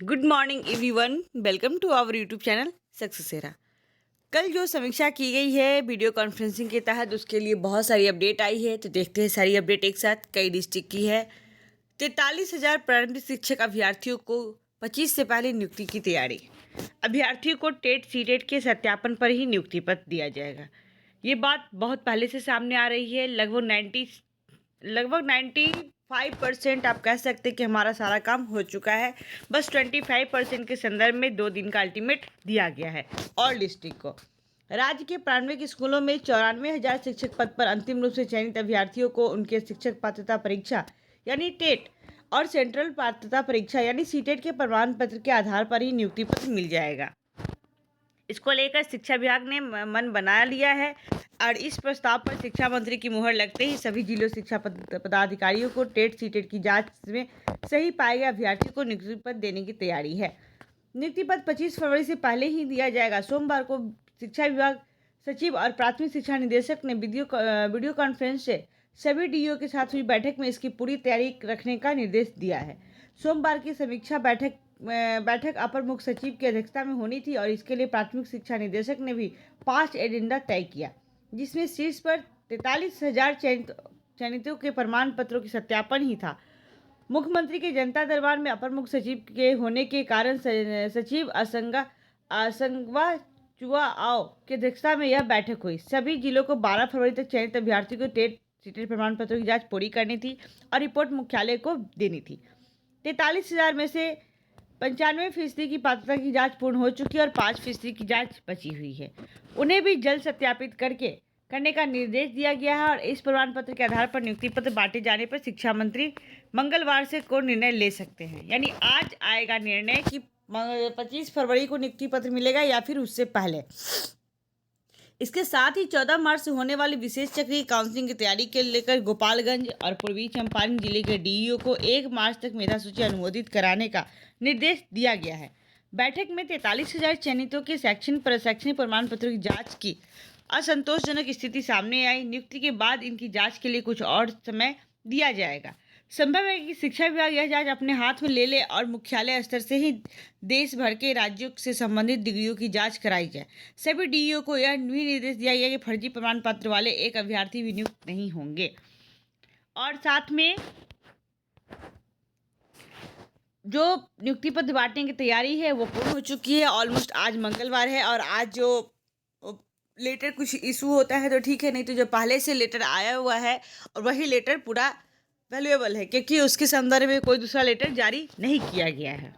Good morning everyone, welcome to our YouTube channel सक्सेसरा। कल जो समीक्षा की गई है वीडियो कॉन्फ्रेंसिंग के तहत, उसके लिए बहुत सारी अपडेट आई है। तो देखते हैं सारी अपडेट एक साथ। कई डिस्ट्रिक्ट की है। 43,000 प्रारंभिक शिक्षक अभ्यर्थियों को 25 से पहले नियुक्ति की तैयारी। अभ्यर्थियों को टेट सीटेट के सत्यापन पर ही नियुक्ति पत्र दिया जाएगा। ये बात बहुत पहले से सामने आ रही है। लगभग 95% आप कह सकते हैं कि हमारा सारा काम हो चुका है। बस 25% के संदर्भ में 2 दिन का अल्टीमेट दिया गया है ऑल डिस्ट्रिक्ट को। राज्य के प्रारंभिक स्कूलों में 94,000 शिक्षक पद पर अंतिम रूप से चयनित अभ्यर्थियों को उनके शिक्षक पात्रता परीक्षा यानी टेट और सेंट्रल पात्रता परीक्षा यानी सीटेट के प्रमाण पत्र के आधार पर ही नियुक्ति पत्र मिल जाएगा। इसको लेकर शिक्षा विभाग ने मन बना लिया है और इस प्रस्ताव पर शिक्षा मंत्री की मुहर लगते ही सभी जिलों शिक्षा पदाधिकारियों को टेट सीटेट की जांच में सही पाए गए अभ्यर्थियों को नियुक्ति पत्र देने की तैयारी है। नियुक्ति पत्र 25 फरवरी से पहले ही दिया जाएगा। सोमवार को शिक्षा विभाग सचिव और प्राथमिक शिक्षा निदेशक ने वीडियो कॉन्फ्रेंस से सभी डीईओ के साथ हुई बैठक में इसकी पूरी तैयारी रखने का निर्देश दिया है। सोमवार की समीक्षा बैठक अपर मुख्य सचिव की अध्यक्षता में होनी थी और इसके लिए प्राथमिक शिक्षा निदेशक ने भी 5 एजेंडा तय किया, जिसमें शीर्ष पर 43,000 चयनितों के प्रमाण पत्रों की सत्यापन ही था। मुख्यमंत्री के जनता दरबार में अपर मुख्य सचिव के होने के कारण सचिव असंगवा चुआ आओ की अध्यक्षता में यह बैठक हुई। सभी जिलों को 12 फरवरी तक चयनित अभ्यर्थियों को टेट सीटेट प्रमाण पत्रों की जांच पूरी करनी थी और रिपोर्ट मुख्यालय को देनी थी। 43,000 में से 95% की पात्रता की जांच पूर्ण हो चुकी है और 5% की जांच बची हुई है। उन्हें भी जल्द सत्यापित करने का निर्देश दिया गया है और इस प्रमाण पत्र के आधार पर नियुक्ति पत्र बांटे जाने पर शिक्षा मंत्री मंगलवार से को निर्णय ले सकते हैं। यानी आज आएगा निर्णय कि 25 फरवरी को नियुक्ति पत्र मिलेगा या फिर उससे पहले। इसके साथ ही 14 मार्च से होने वाली विशेष चक्रीय काउंसलिंग की तैयारी के लेकर गोपालगंज और पूर्वी चंपारण जिले के डीईओ को 1 मार्च तक मेधा सूची अनुमोदित कराने का निर्देश दिया गया है। बैठक में 43,000 चयनितों के शैक्षणिक प्रमाण पत्रों की जांच की असंतोषजनक स्थिति सामने आई। नियुक्ति के बाद इनकी जांच के लिए कुछ और समय दिया जाएगा। संभव है कि शिक्षा विभाग यह जांच अपने हाथ में ले ले और मुख्यालय स्तर से ही देश भर के राज्यों से संबंधित डिग्रियों की जांच कराई जाए। सभी डीईओ को यह भी निर्देश दिया गया कि फर्जी प्रमाण पत्र वाले एक अभ्यर्थी भी नियुक्त नहीं होंगे। और साथ में जो नियुक्ति पत्र बांटने की तैयारी है वो पूर्ण हो चुकी है। ऑलमोस्ट आज मंगलवार है और आज जो लेटर कुछ इशू होता है तो ठीक है, नहीं तो जो पहले से लेटर आया हुआ है और वही लेटर पूरा वैल्यूएबल है क्योंकि उसके संदर्भ में कोई दूसरा लेटर जारी नहीं किया गया है।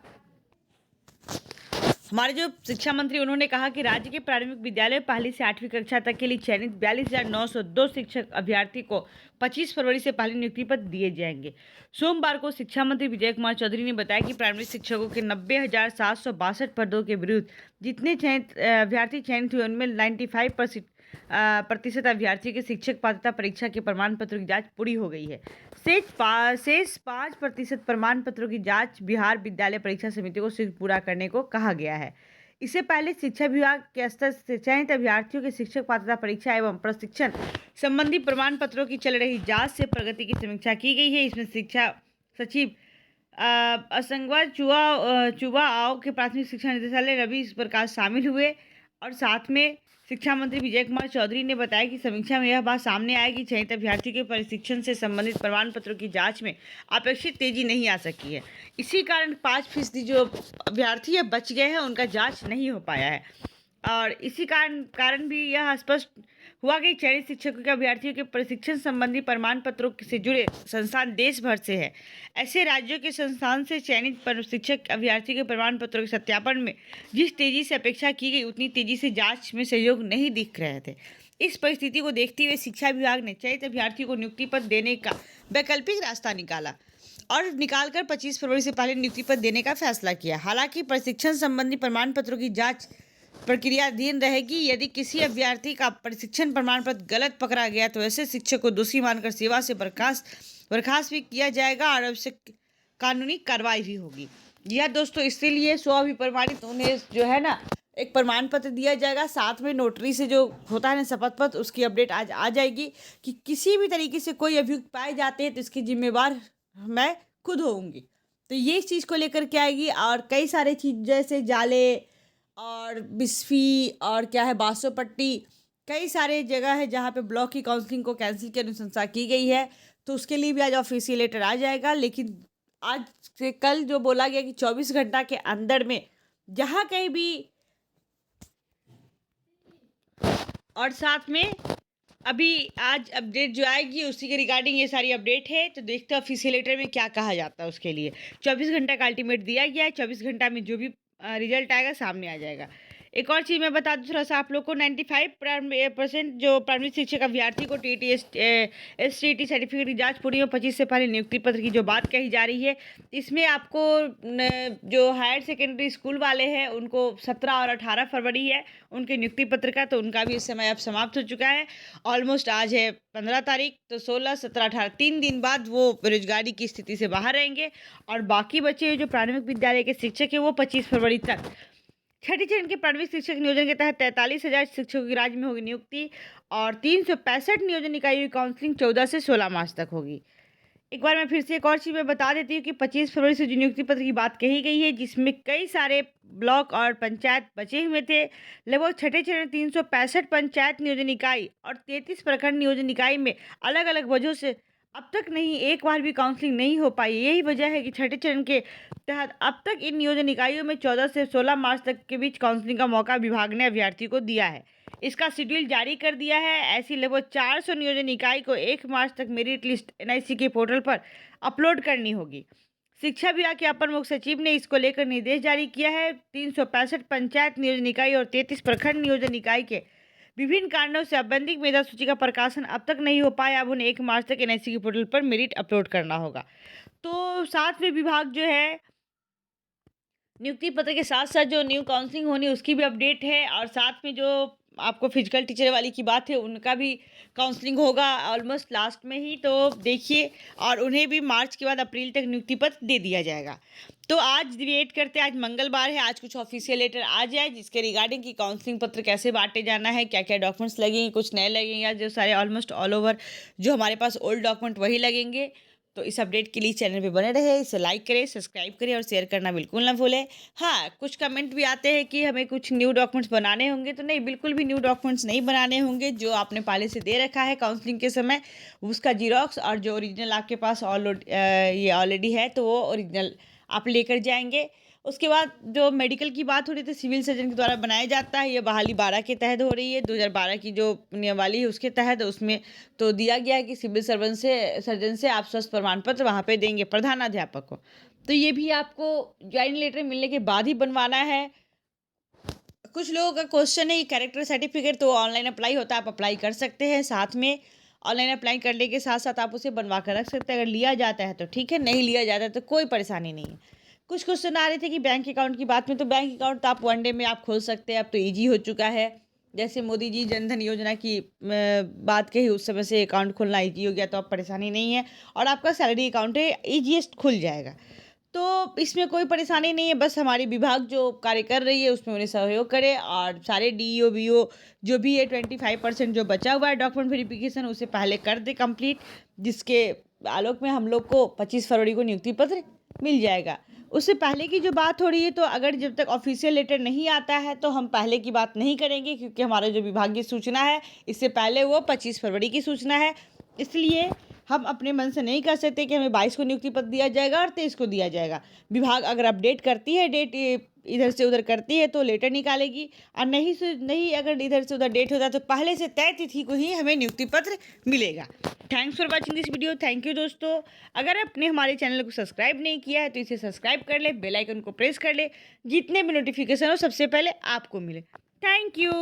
हमारे जो शिक्षा मंत्री उन्होंने कहा कि राज्य के प्राथमिक विद्यालय पहली से 8वीं कक्षा तक के लिए चयनित 42,902 शिक्षक अभ्यर्थी को 25 फरवरी से पहले नियुक्ति पत्र दिए जाएंगे। सोमवार को शिक्षा मंत्री विजय कुमार चौधरी ने बताया कि प्राइमरी शिक्षकों के 90,762 पदों के विरुद्ध जितने अभ्यर्थी चयनित हुए उनमें 95% अभ्यर्थियों के शिक्षक पात्रता परीक्षा के प्रमाण पत्रों की जांच पूरी हो गई है। शेष 5% प्रमाण पत्रों की जांच बिहार विद्यालय परीक्षा समिति को शीघ्र पूरा करने को कहा गया है। इससे पहले शिक्षा विभाग के स्तर से चयनित अभ्यर्थियों के शिक्षक पात्रता परीक्षा एवं प्रशिक्षण संबंधी प्रमाण पत्रों की चल रही जांच से प्रगति की समीक्षा की गई है। इसमें शिक्षा सचिव असंगवा चुबा आओ के प्राथमिक शिक्षा निदेशालय रवि प्रकाश शामिल हुए और साथ में शिक्षा मंत्री विजय कुमार चौधरी ने बताया कि समीक्षा में यह बात सामने आई कि चयनित अभ्यर्थियों के प्रशिक्षण से संबंधित प्रमाण पत्रों की जांच में अपेक्षित तेजी नहीं आ सकी है। इसी कारण 5% जो अभ्यर्थी बच गए हैं उनका जांच नहीं हो पाया है और इसी कारण भी यह स्पष्ट हुआ कि चयनित शिक्षकों के अभ्यर्थियों के प्रशिक्षण संबंधी प्रमाण पत्रों से जुड़े संस्थान देश भर से है। ऐसे राज्यों के संस्थान से चयनित शिक्षक अभ्यर्थियों के प्रमाण पत्रों के सत्यापन में जिस तेजी से अपेक्षा की गई उतनी तेजी से जांच में सहयोग नहीं दिख रहे थे। इस परिस्थिति को देखते हुए शिक्षा विभाग ने चयनित अभ्यर्थियों को नियुक्ति पत्र देने का वैकल्पिक रास्ता निकालकर 25 फरवरी से पहले नियुक्ति पत्र देने का फैसला किया। हालांकि प्रशिक्षण संबंधी प्रमाण पत्रों की जांच प्रक्रियाधीन रहेगी। यदि किसी अभ्यर्थी का प्रशिक्षण प्रमाण पत्र गलत पकड़ा गया तो ऐसे शिक्षक को दोषी मानकर सेवा से बर्खास्त भी किया जाएगा और आवश्यक कानूनी कार्रवाई भी होगी। यह दोस्तों इसलिए स्वअभिप्रमाणित उन्हें जो है ना एक प्रमाण पत्र दिया जाएगा। साथ में नोटरी से जो होता है ना शपथ पत्र, उसकी अपडेट आज आ जाएगी कि किसी भी तरीके से कोई अभियुक्त पाए जाते हैं तो इसकी जिम्मेवार मैं खुद होऊंगी। तो ये इस चीज़ को लेकर के आएगी और कई सारे चीज़ जैसे जाले और बिस्फी और क्या है बासोपट्टी, कई सारे जगह है जहाँ पे ब्लॉक की काउंसलिंग को कैंसिल की अनुशंसा की गई है। तो उसके लिए भी आज ऑफिशियल लेटर आ जाएगा, लेकिन आज से कल जो बोला गया कि 24 घंटा के अंदर में जहाँ कहीं भी, और साथ में अभी आज अपडेट जो आएगी उसी के रिगार्डिंग ये सारी अपडेट है। तो देखते हैं ऑफिशियल लेटर में क्या कहा जाता है। उसके लिए 24 घंटा का अल्टीमेट दिया गया है। 24 घंटा में जो भी रिजल्ट आएगा सामने आ जाएगा। एक और चीज़ मैं बता दूँ थोड़ा सा आप लोग को, 95% जो प्राथमिक शिक्षक अभ्यर्थी को टी एस टी सर्टिफिकेट की जांच पूरी हो 25 से पहले नियुक्ति पत्र की जो बात कही जा रही है, इसमें आपको जो हायर सेकेंडरी स्कूल वाले हैं उनको 17 और 18 फरवरी है उनके नियुक्ति पत्र का, तो उनका भी इस समय अब समाप्त हो चुका है। ऑलमोस्ट आज है 15 तारीख, तो 16, 17, 18 3 दिन बाद वो बेरोजगारी की स्थिति से बाहर रहेंगे। और बाकी बचे जो प्राथमिक विद्यालय के शिक्षक हैं वो 25 फरवरी तक छठी चरण के प्राथमिक शिक्षक नियोजन के तहत 43,000 शिक्षकों की राज्य में होगी नियुक्ति और 365 नियोजन इकाइयों की काउंसलिंग 14 से 16 मार्च तक होगी। एक बार मैं फिर से एक और चीज़ मैं बता देती हूँ कि 25 फरवरी से जो नियुक्ति पत्र की बात कही गई है, जिसमें कई सारे ब्लॉक और पंचायत बचे हुए थे, लगभग छठे चरण 365 पंचायत नियोजन इकाई और 33 प्रखंड नियोजन इकाई में अलग अलग वजहों से अब तक नहीं एक बार भी काउंसलिंग नहीं हो पाई। यही वजह है कि छठे चरण के तहत अब तक इन नियोजन इकाइयों में 14 से 16 मार्च तक के बीच काउंसलिंग का मौका विभाग ने अभ्यर्थी को दिया है। इसका शेड्यूल जारी कर दिया है। ऐसी लगभग 400 नियोजन इकाई को 1 मार्च तक मेरिट लिस्ट एनआईसी के पोर्टल पर अपलोड करनी होगी। शिक्षा विभाग के अपर मुख्य सचिव ने इसको लेकर निर्देश जारी किया है। 365 पंचायत नियोजन इकाई और 33 प्रखंड नियोजन इकाई के विभिन्न कारणों से आवंटित मेधा सूची का प्रकाशन अब तक नहीं हो पाया। अब उन्हें 1 मार्च तक एनआईसी के पोर्टल पर मेरिट अपलोड करना होगा। तो साथ में विभाग जो है नियुक्ति पत्र के साथ साथ जो न्यू काउंसलिंग होनी उसकी भी अपडेट है, और साथ में जो आपको फिजिकल टीचर वाली की बात है उनका भी काउंसलिंग होगा ऑलमोस्ट लास्ट में ही, तो देखिए, और उन्हें भी मार्च के बाद अप्रैल तक नियुक्ति पत्र दे दिया जाएगा। तो आज वेट करते हैं, आज मंगलवार है, आज कुछ ऑफिशियल लेटर आ जाए जिसके रिगार्डिंग की काउंसलिंग पत्र कैसे बांटे जाना है, क्या क्या डॉक्यूमेंट्स लगेंगे, कुछ नए लगेंगे या जो सारे ऑलमोस्ट ऑल ओवर जो हमारे पास ओल्ड डॉक्यूमेंट वही लगेंगे। तो इस अपडेट के लिए चैनल पे बने रहे, इसे लाइक करें, सब्सक्राइब करें और शेयर करना बिल्कुल ना भूलें। हाँ, कुछ कमेंट भी आते हैं कि हमें कुछ न्यू डॉक्यूमेंट्स बनाने होंगे, तो नहीं, बिल्कुल भी न्यू डॉक्यूमेंट्स नहीं बनाने होंगे। जो आपने पहले से दे रखा है काउंसलिंग के समय उसका जीरोक्स और जो ओरिजिनल आपके पास ये ऑलरेडी है तो वो ओरिजिनल आप लेकर जाएंगे। उसके बाद जो मेडिकल की बात हो रही थी, सिविल सर्जन के द्वारा बनाया जाता है, ये बहाली 12 के तहत हो रही है, 2012 की जो नियमावली है उसके तहत। उसमें तो दिया गया है कि सिविल सर्जन से आप स्वास्थ्य प्रमाण पत्र वहाँ पे देंगे प्रधानाध्यापक को। तो ये भी आपको ज्वाइनिंग लेटर मिलने के बाद ही बनवाना है। कुछ लोगों का क्वेश्चन है, कैरेक्टर सर्टिफिकेट तो ऑनलाइन अप्लाई होता है, आप अप्लाई कर सकते हैं, साथ में ऑनलाइन अप्लाई करने के साथ साथ आप उसे बनवा कर रख सकते हैं। अगर लिया जाता है तो ठीक है, नहीं लिया जाता है तो कोई परेशानी नहीं है। कुछ क्वेश्चन आ रहे थे कि बैंक अकाउंट की बात में, तो बैंक अकाउंट तो आप 1 डे में आप खोल सकते हैं, अब तो ईजी हो चुका है। जैसे मोदी जी जनधन योजना की बात कही, उस समय से अकाउंट खोलना ईजी हो गया, तो अब परेशानी नहीं है और आपका सैलरी अकाउंट है ईजीएस्ट खुल जाएगा। तो इसमें कोई परेशानी नहीं है, बस हमारी विभाग जो कार्य कर रही है उसमें उन्हें सहयोग करें और सारे डीईओ बीओ जो भी है 25% जो बचा हुआ है डॉक्यूमेंट वेरिफिकेशन उसे पहले कर दे कंप्लीट, जिसके आलोक में हम लोग को 25 फरवरी को नियुक्ति पत्र मिल जाएगा। उससे पहले की जो बात हो रही है, तो अगर जब तक ऑफिशियल लेटर नहीं आता है तो हम पहले की बात नहीं करेंगे, क्योंकि हमारा जो विभागीय सूचना है इससे पहले वो 25 फरवरी की सूचना है। इसलिए हम अपने मन से नहीं कर सकते कि हमें 22 को नियुक्ति पत्र दिया जाएगा और 23 को दिया जाएगा। विभाग अगर अपडेट करती है, डेट इधर से उधर करती है तो लेटर निकालेगी, और नहीं अगर इधर से उधर डेट होता है तो पहले से तय तिथि को ही हमें नियुक्ति पत्र मिलेगा। Thanks for watching this video. Thank you दोस्तों। अगर आपने हमारे चैनल को सब्सक्राइब नहीं किया है तो इसे सब्सक्राइब कर ले, बेल आइकन को प्रेस कर ले, जितने भी नोटिफिकेशन हो सबसे पहले आपको मिले। Thank you.